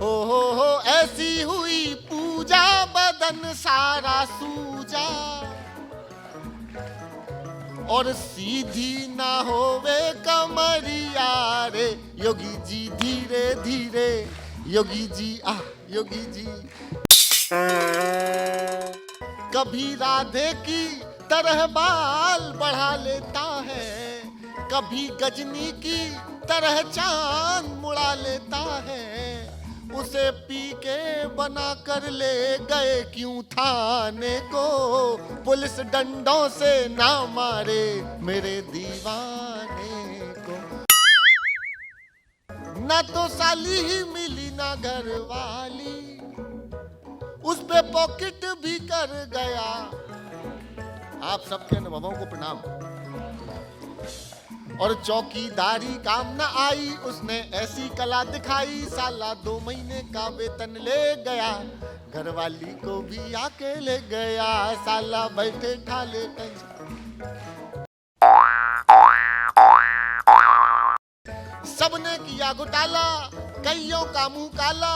हो ऐसी हुई पूजा बदन सारा सूजा और सीधी ना होवे कमरिया रे योगी जी धीरे धीरे योगी जी योगी जी। कभी राधे की तरह बाल बढ़ा लेता है, कभी गजनी की तरह चांद मुड़ा लेता है। उसे पी के बना कर ले गए क्यों थाने को, पुलिस डंडों से ना मारे मेरे दीवाने को। ना तो साली ही मिली ना घर वाली, उस पे पॉकेट भी कर गया। आप सबके अनुभवों को प्रणाम। और चौकीदारी काम न आई, उसने ऐसी कला दिखाई, साला 2 महीने का वेतन ले गया, घरवाली को भी आके ले गया, साला बैठे ठाले सबने किया घोटाला, कईयों का मुंह काला,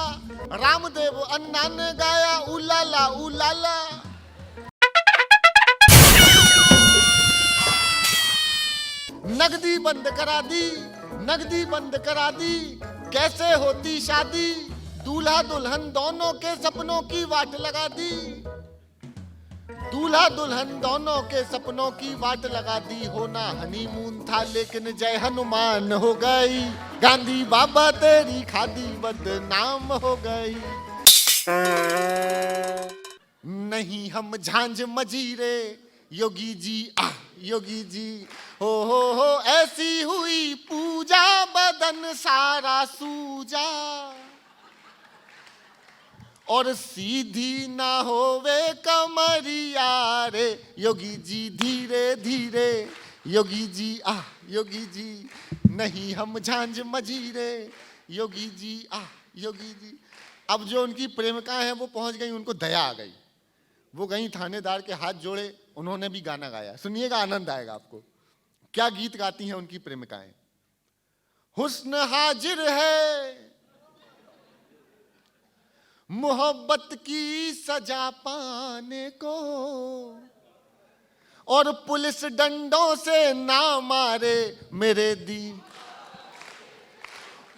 रामदेव अन्ना ने गाया उलाला उलाला। नगदी बंद करा दी, नगदी बंद करा दी, कैसे होती शादी, दूल्हा दुल्हन दोनों के सपनों की वाट लगा दी, दूल्हा दुल्हन दोनों के सपनों की वाट लगा दी। होना हनीमून था लेकिन जय हनुमान हो गई, गांधी बाबा तेरी खादी बदनाम हो गई। नहीं हम झांझ मजीरे योगी जी योगी जी, हो ऐसी हुई पूजा बदन सारा सूजा और सीधी ना होवे कमरिया रे योगी जी धीरे धीरे योगी जी योगी जी। नहीं हम झांझ मजीरे योगी जी योगी जी। अब जो उनकी प्रेमिकाएं हैं वो पहुंच गई, उनको दया आ गई, वो गई थानेदार के हाथ जोड़े, उन्होंने भी गाना गाया। सुनिएगा, आनंद आएगा आपको। क्या गीत गाती हैं उनकी प्रेमिकाएं। हुस्न हाजिर है मोहब्बत की सजा पाने को, और पुलिस डंडों से ना मारे मेरे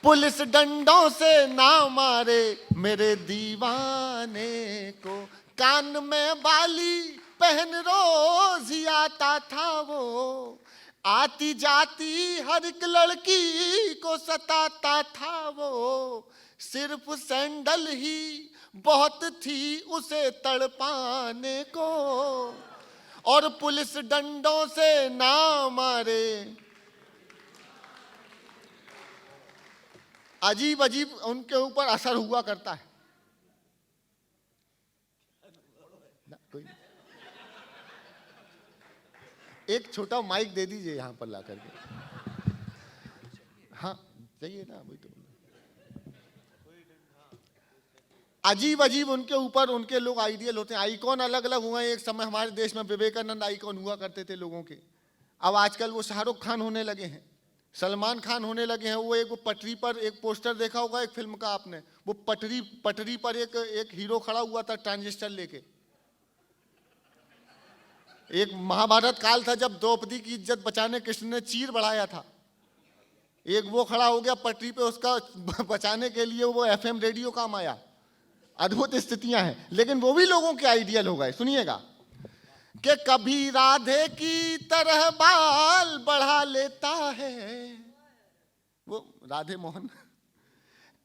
पुलिस डंडों से ना मारे मेरे दीवाने को। कान में बाली पहन रोज ही आता था वो, आती जाती हर एक लड़की को सताता था वो, सिर्फ सैंडल ही बहुत थी उसे तड़पाने को, और पुलिस डंडों से ना मारे। अजीब अजीब उनके ऊपर असर हुआ करता है। एक छोटा माइक दे दीजिए यहां पर ला करके। हाँ चाहिए ना, वही तो। अजीब अजीब उनके ऊपर उनके लोग आइडियल होते हैं, आइकॉन अलग अलग हुए हैं। एक समय हमारे देश में विवेकानंद आइकॉन हुआ करते थे लोगों के, अब आजकल वो शाहरुख खान होने लगे हैं, सलमान खान होने लगे हैं। वो एक पटरी पर एक पोस्टर देखा होगा एक फिल्म का आपने, वो पटरी पर एक हीरो खड़ा हुआ था ट्रांजिस्टर लेके। एक महाभारत काल था जब द्रौपदी की इज्जत बचाने कृष्ण ने चीर बढ़ाया था, एक वो खड़ा हो गया पटरी पे, उसका बचाने के लिए वो एफएम रेडियो काम आया। अद्भुत स्थितियां हैं, लेकिन वो भी लोगों के आइडियल हो गए। सुनिएगा कि कभी राधे की तरह बाल बढ़ा लेता है वो राधे मोहन,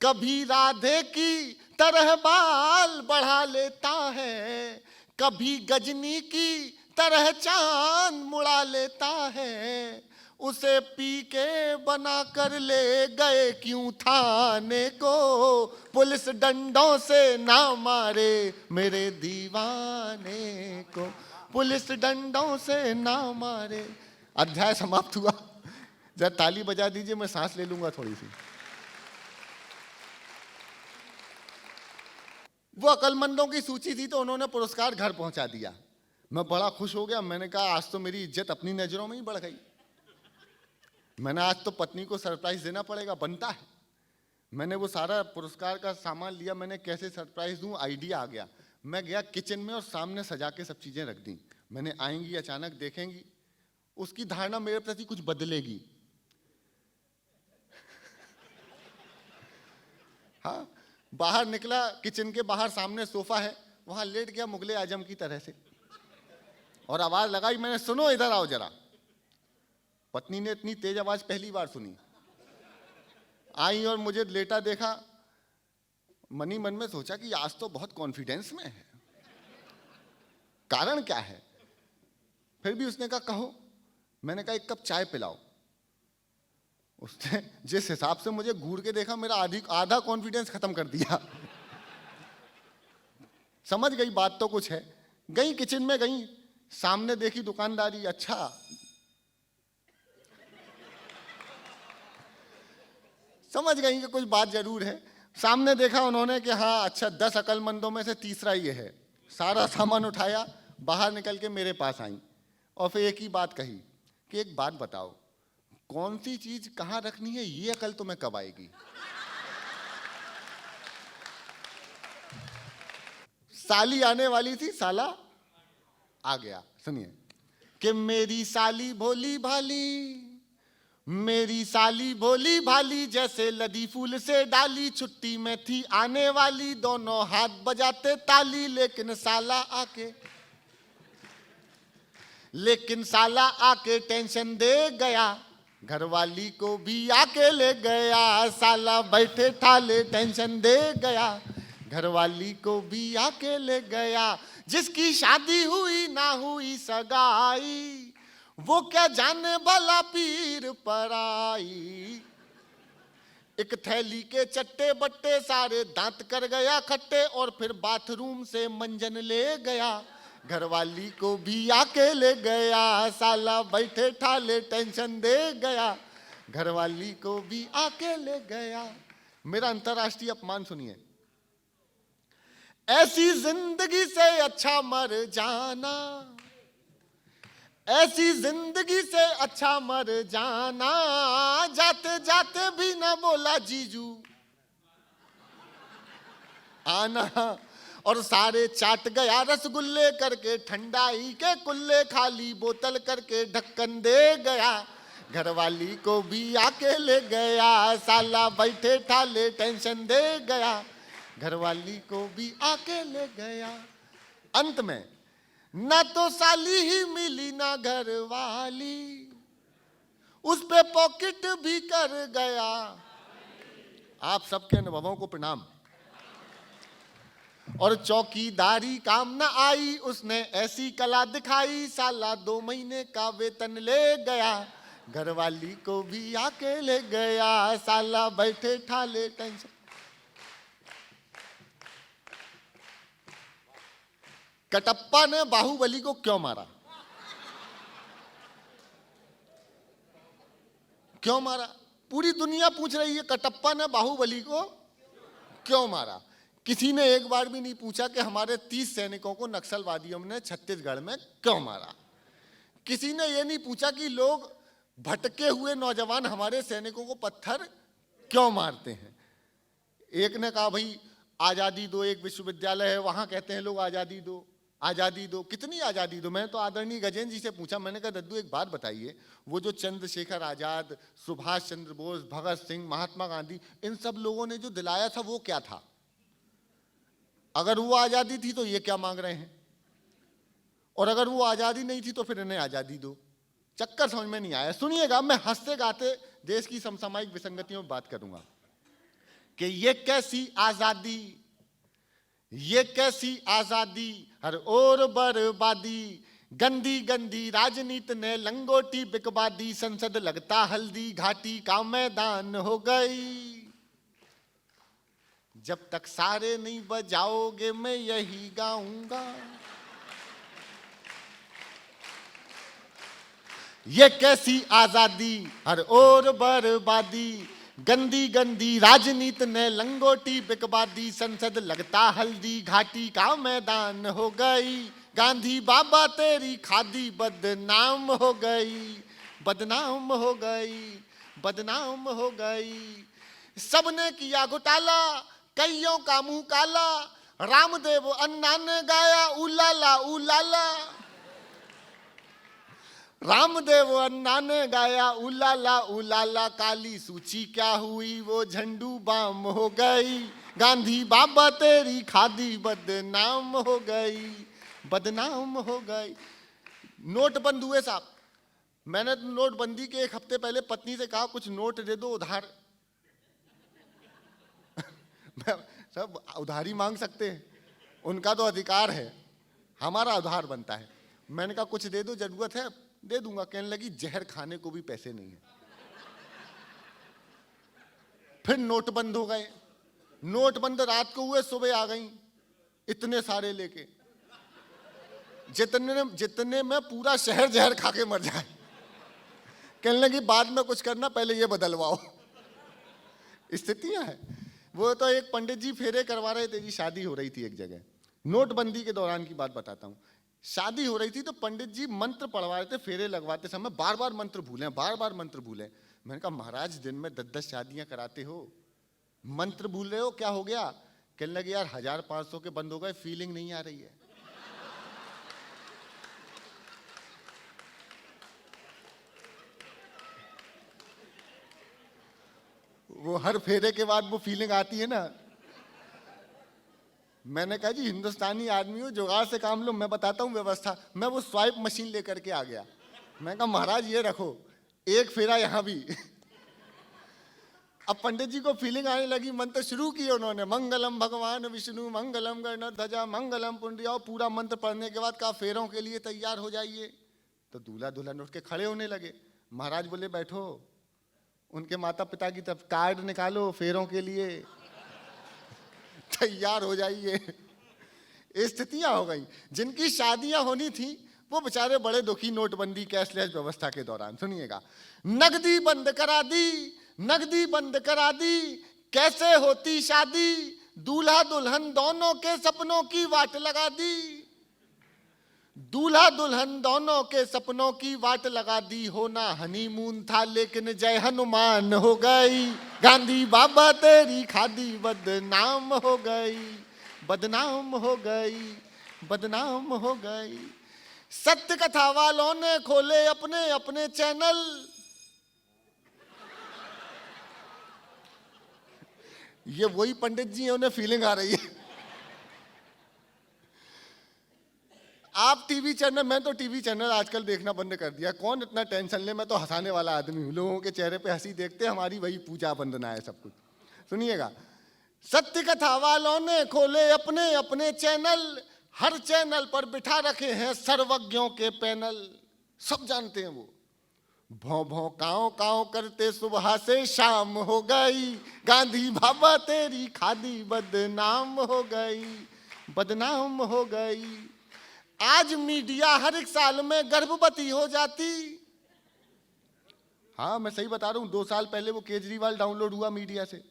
कभी राधे की तरह बाल बढ़ा लेता है, कभी गजनी की तरह चांद मुड़ा लेता है। उसे पी के बना कर ले गए क्यों थाने को, पुलिस डंडों से ना मारे मेरे दीवाने को, पुलिस डंडों से ना मारे। अध्याय समाप्त हुआ। जरा ताली बजा दीजिए, मैं सांस ले लूंगा थोड़ी सी। वो अकलमंदों की सूची थी तो उन्होंने पुरस्कार घर पहुंचा दिया। मैं बड़ा खुश हो गया, मैंने कहा आज तो मेरी इज्जत अपनी नजरों में ही बढ़ गई। मैंने आज तो पत्नी को सरप्राइज देना पड़ेगा, बनता है। मैंने वो सारा पुरस्कार का सामान लिया, मैंने कैसे सरप्राइज दूं, आइडिया आ गया। मैं गया किचन में और सामने सजा के सब चीजें रख दी। मैंने आएंगी, अचानक देखेंगी, उसकी धारणा मेरे प्रति कुछ बदलेगी। हाँ, बाहर निकला, किचन के बाहर सामने सोफा है, वहां लेट गया मुगले आजम की तरह से, और आवाज लगाई मैंने, सुनो इधर आओ जरा। पत्नी ने इतनी तेज आवाज पहली बार सुनी। आई और मुझे लेटा देखा। मनी मन में सोचा कि आज तो बहुत कॉन्फिडेंस में है, कारण क्या है। फिर भी उसने कहा कहो। मैंने कहा एक कप चाय पिलाओ। उसने जिस हिसाब से मुझे घूर के देखा, मेरा आधा कॉन्फिडेंस खत्म कर दिया। समझ गई बात तो कुछ है। गई किचन में, गई सामने देखी दुकानदारी, अच्छा समझ गई कि कुछ बात जरूर है। सामने देखा उन्होंने कि हाँ अच्छा, 10 अक्लमंदों में से तीसरा ये है। सारा सामान उठाया, बाहर निकल के मेरे पास आई और फिर एक ही बात कही कि एक बात बताओ, कौन सी चीज कहाँ रखनी है, ये अकल तुम्हें कब आएगी। साली आने वाली थी, साला आ गया। सुनिए कि मेरी साली भोली भाली, मेरी साली भोली भाली, जैसे लदी फूल से डाली, छुट्टी में थी आने वाली, दोनों हाथ बजाते ताली, लेकिन साला आके टेंशन दे गया, घरवाली को भी आके ले गया। साला बैठे ठाले टेंशन दे गया, घरवाली को भी आके ले गया। जिसकी शादी हुई ना हुई सगाई, वो क्या जाने भला पीर पर आई। एक थैली के चट्टे बट्टे सारे दांत कर गया खट्टे, और फिर बाथरूम से मंजन ले गया, घरवाली को भी आके ले गया। साला बैठे ठाले टेंशन दे गया, घरवाली को भी आके ले गया। मेरा अंतर्राष्ट्रीय अपमान सुनिए। ऐसी जिंदगी से अच्छा मर जाना, ऐसी जिंदगी से अच्छा मर जाना, जाते जाते भी ना बोला जीजू आना। और सारे चाट गया रसगुल्ले करके, ठंडाई के कुल्ले खाली बोतल करके ढक्कन दे गया, घरवाली को भी आके ले गया। साला बैठे ठाले टेंशन दे गया, घरवाली को भी आके ले गया। अंत में ना तो साली ही मिली ना घरवाली, उस पे पॉकेट भी कर गया। आप सबके अनुभवों को प्रणाम। और चौकीदारी काम न आई, उसने ऐसी कला दिखाई, साला 2 महीने का वेतन ले गया, घरवाली को भी आके ले गया। साला बैठे ठाले टेंशन। कटप्पा ने बाहुबली को क्यों मारा? क्यों मारा? पूरी दुनिया पूछ रही है कटप्पा ने बाहुबली को क्यों मारा। किसी ने एक बार भी नहीं पूछा कि हमारे 30 सैनिकों को नक्सलवादियों ने छत्तीसगढ़ में क्यों मारा। किसी ने यह नहीं पूछा कि लोग भटके हुए नौजवान हमारे सैनिकों को पत्थर क्यों मारते हैं। एक ने कहा भाई आजादी दो, एक विश्वविद्यालय है वहां कहते हैं लोग आजादी दो आजादी दो। कितनी आजादी दो? मैंने तो आदरणीय गजेंद्र जी से पूछा, मैंने कहा दद्दू एक बात बताइए, वो जो चंद्रशेखर आजाद, सुभाष चंद्र बोस, भगत सिंह, महात्मा गांधी, इन सब लोगों ने जो दिलाया था वो क्या था? अगर वो आजादी थी तो ये क्या मांग रहे हैं, और अगर वो आजादी नहीं थी तो फिर इन्हें आजादी दो। चक्कर समझ में नहीं आया। सुनिएगा, मैं हंसते गाते देश की समसामयिक विसंगतियों में बात करूंगा कि ये कैसी आजादी, ये कैसी आजादी, हर ओर बर्बादी, गंदी गंदी राजनीति ने लंगोटी बिकवा दी, संसद लगता हल्दी घाटी का मैदान हो गई। जब तक सारे नहीं बजाओगे मैं यही गाऊंगा। ये कैसी आजादी, हर ओर बर्बादी, गंदी गंदी राजनीति ने लंगोटी बिकवा दी, संसद लगता हल्दी घाटी का मैदान हो गई। गांधी बाबा तेरी खादी बदनाम हो गई, बदनाम हो गई, बदनाम हो गई। सबने किया घोटाला, कईयों का मुंह काला, रामदेव अन्ना ने गाया उलाला उलाला। रामदेव अन्ना ने गाया उलाला उलाला, काली सूची क्या हुई वो झंडू बाम हो गई, गांधी बाबा तेरी खादी बदनाम हो गई, बदनाम हो गई। नोट बंद हुए साहब, मैंने नोटबंदी के एक हफ्ते पहले पत्नी से कहा कुछ नोट दे दो उधार। सब उधारी मांग सकते हैं, उनका तो अधिकार है, हमारा उधार बनता है। मैंने कहा कुछ दे दो, जरूरत है, दे दूंगा। कहने लगी जहर खाने को भी पैसे नहीं है। फिर नोट बंद हो गए, नोट बंद रात को हुए, सुबह आ गई इतने सारे लेके, जितने में पूरा शहर जहर खा के मर जाए। कहने लगी बाद में कुछ करना, पहले ये बदलवाओ। स्थितियां हैं। वो तो एक पंडित जी फेरे करवा रहे थे जी, शादी हो रही थी एक जगह, नोटबंदी के दौरान की बात बताता हूँ। शादी हो रही थी तो पंडित जी मंत्र पढ़वा रहे थे, फेरे लगवाते समय बार बार मंत्र भूले, बार बार मंत्र भूले। मैंने कहा महाराज दिन में 10-10 शादियां कराते हो, मंत्र भूल रहे हो, क्या हो गया? कहने लगे यार 1500 के बंद हो गए, फीलिंग नहीं आ रही है। वो हर फेरे के बाद वो फीलिंग आती है ना। मैंने कहा जी हिंदुस्तानी आदमी हो, जुगाड़ से काम लो, मैं बताता हूँ व्यवस्था। मैं वो स्वाइप मशीन लेकर के आ गया। मैं कहा महाराज ये रखो, एक फेरा यहाँ भी। अब पंडित जी को फीलिंग आने लगी, मंत्र शुरू किए उन्होंने, मंगलम भगवान विष्णु मंगलम गणध्वजा मंगलम पुंड्रिया। पूरा मंत्र पढ़ने के बाद कहा फेरों के लिए तैयार हो जाइए। तो दूल्हा दुल्हन उठ के खड़े होने लगे। महाराज बोले बैठो, उनके माता पिता की तरफ कार्ड निकालो, फेरों के लिए तैयार हो जाइए। स्थितियां हो गई। जिनकी शादियां होनी थी वो बेचारे बड़े दुखी नोटबंदी कैशलेस व्यवस्था के दौरान। सुनिएगा, नगदी बंद करा दी, नगदी बंद करा दी, कैसे होती शादी, दूल्हा दुल्हन दोनों के सपनों की वाट लगा दी, दूल्हा दुल्हन दोनों के सपनों की वाट लगा दी। होना हनीमून था लेकिन जय हनुमान हो गई, गांधी बाबा तेरी खादी बदनाम हो गई, बदनाम हो गई, बदनाम हो गई। सत्य कथा वालों ने खोले अपने अपने चैनल। ये वही पंडित जी हैं, उन्हें फीलिंग आ रही है। आप टीवी चैनल, मैं तो टीवी चैनल आजकल देखना बंद कर दिया। कौन इतना टेंशन ले, मैं तो हंसाने वाला आदमी हूँ। लोगों के चेहरे पे हंसी देखते, हमारी वही पूजा वंदना है सब कुछ। सुनिएगा, सत्य कथा वालों ने खोले अपने अपने चैनल, हर चैनल पर बिठा रखे हैं सर्वज्ञों के पैनल। सब जानते हैं वो, भौं भौं काँव काँव करते सुबह से शाम हो गई, गांधी बाबा तेरी खादी बदनाम हो गई, बदनाम हो गई। आज मीडिया हर एक साल में गर्भवती हो जाती। हाँ मैं सही बता रहा हूं, 2 साल पहले वो केजरीवाल डाउनलोड हुआ मीडिया से,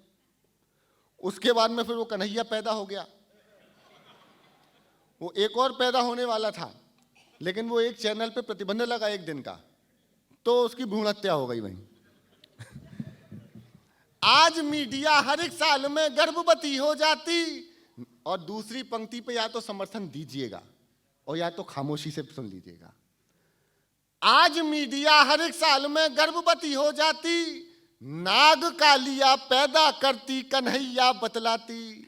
उसके बाद में फिर वो कन्हैया पैदा हो गया। वो एक और पैदा होने वाला था, लेकिन वो एक चैनल पे प्रतिबंध लगा 1 दिन का, तो उसकी भ्रूण हत्या हो गई वहीं। आज मीडिया हर एक साल में गर्भवती हो जाती। और दूसरी पंक्ति पे या तो समर्थन दीजिएगा और या तो खामोशी से सुन लीजिएगा। आज मीडिया हर एक साल में गर्भवती हो जाती, नाग कालिया पैदा करती कन्हैया बतलाती।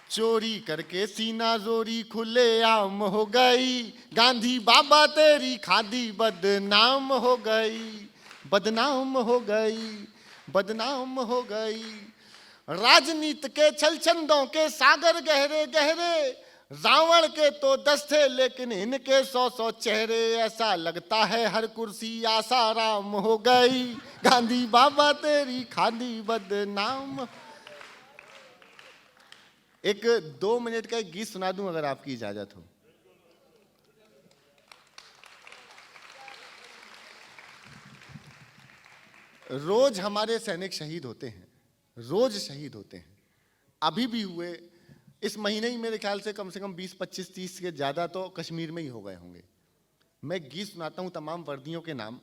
चोरी करके सीना जोरी खुले आम हो गई, गांधी बाबा तेरी खादी बदनाम हो गई, बदनाम हो गई, बदनाम हो गई। राजनीति के छलछंदों के सागर गहरे गहरे, रावण के तो 10 थे लेकिन इनके 100-100 चेहरे। ऐसा लगता है हर कुर्सी आसाराम हो गई, गांधी बाबा तेरी खादी बदनाम। एक 2 मिनट का एक गीत सुना दूं अगर आपकी इजाजत हो। रोज हमारे सैनिक शहीद होते हैं, रोज शहीद होते हैं, अभी भी हुए। इस महीने ही मेरे ख्याल से कम 20, 25, 30 के ज़्यादा तो कश्मीर में ही हो गए होंगे। मैं गीत सुनाता हूँ तमाम वर्दियों के नाम।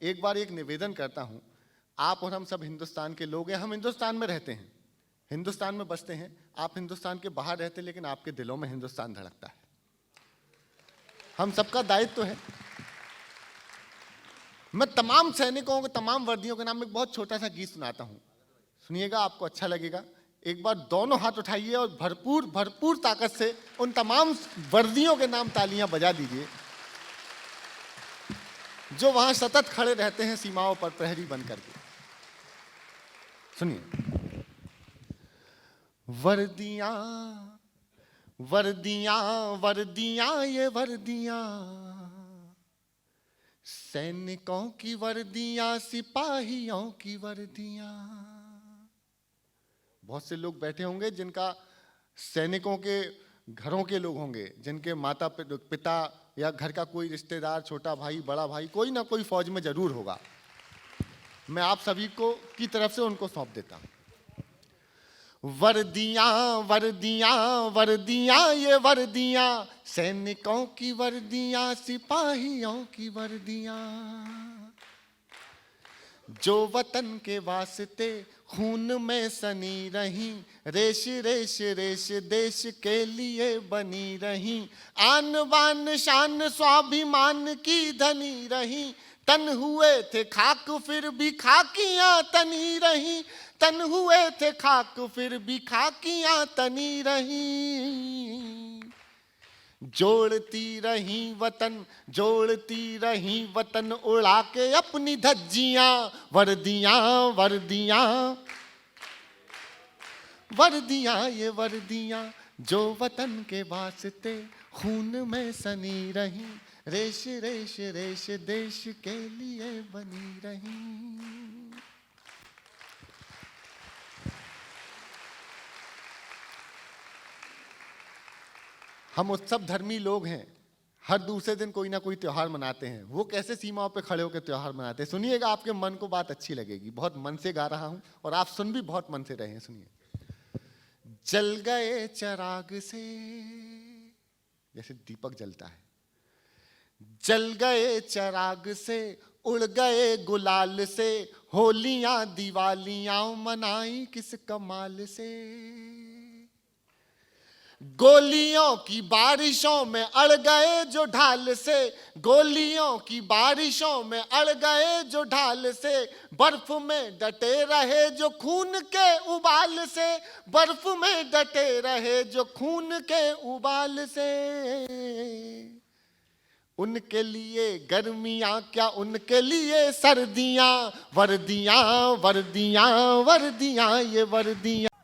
एक बार एक निवेदन करता हूँ, आप और हम सब हिंदुस्तान के लोग हैं, हम हिंदुस्तान में रहते हैं, हिंदुस्तान में बसते हैं। आप हिंदुस्तान के बाहर रहते हैं, लेकिन आपके दिलों में हिंदुस्तान धड़कता है। हम सबका दायित्व है। मैं तमाम सैनिकों के तमाम वर्दियों के नाम में एक बहुत छोटा सा गीत सुनाता हूँ, सुनिएगा, आपको अच्छा लगेगा। एक बार दोनों हाथ उठाइए और भरपूर भरपूर ताकत से उन तमाम वर्दियों के नाम तालियां बजा दीजिए जो वहां सतत खड़े रहते हैं सीमाओं पर प्रहरी बन करके। सुनिए। वर्दियां वर्दियां वर्दियां ये वर्दियां, सैनिकों की वर्दियां, सिपाहियों की वर्दियां। बहुत से लोग बैठे होंगे जिनका सैनिकों के घरों के लोग होंगे, जिनके माता पिता या घर का कोई रिश्तेदार, छोटा भाई, बड़ा भाई, कोई ना कोई फौज में जरूर होगा। मैं आप सभी को की तरफ से उनको सौंप देता हूं। वर्दियां वर्दियां वर्दियां ये वर्दियां, सैनिकों की वर्दियां, सिपाहियों की वर्दियां। जो वतन के वास्ते खून में सनी रही, रेश रेश रेश देश के लिए बनी रही। आन बान शान स्वाभिमान की धनी रही, तन हुए थे खाक फिर भी खाकियां तनी रही, तन हुए थे खाक फिर भी खाकियां तनी रही। जोड़ती रही वतन, जोड़ती रही वतन, उड़ा के अपनी धज्जियां। वर्दियां वर्दियां वर्दियां ये वर्दियां, जो वतन के वास्ते खून में सनी रही, रेश रेश रेश देश के लिए बनी रही। हम उत्सव धर्मी लोग हैं, हर दूसरे दिन कोई ना कोई त्योहार मनाते हैं। वो कैसे सीमाओं पे खड़े होकर त्योहार मनाते हैं, सुनिएगा, आपके मन को बात अच्छी लगेगी। बहुत मन से गा रहा हूं और आप सुन भी बहुत मन से रहे हैं। सुनिए। जल गए चिराग से, जैसे दीपक जलता है, जल गए चिराग से, उड़ गए गुलाल से, होलियां दिवालियां मनाई किस कमाल से। गोलियों की बारिशों में अड़ गए जो ढाल से, गोलियों की बारिशों में अड़ गए जो ढाल से, बर्फ में डटे रहे जो खून के उबाल से, बर्फ में डटे रहे जो खून के उबाल से। उनके लिए गर्मियां क्या, उनके लिए सर्दियां। वर्दियां वर्दियां वर्दियां ये वर्दियां।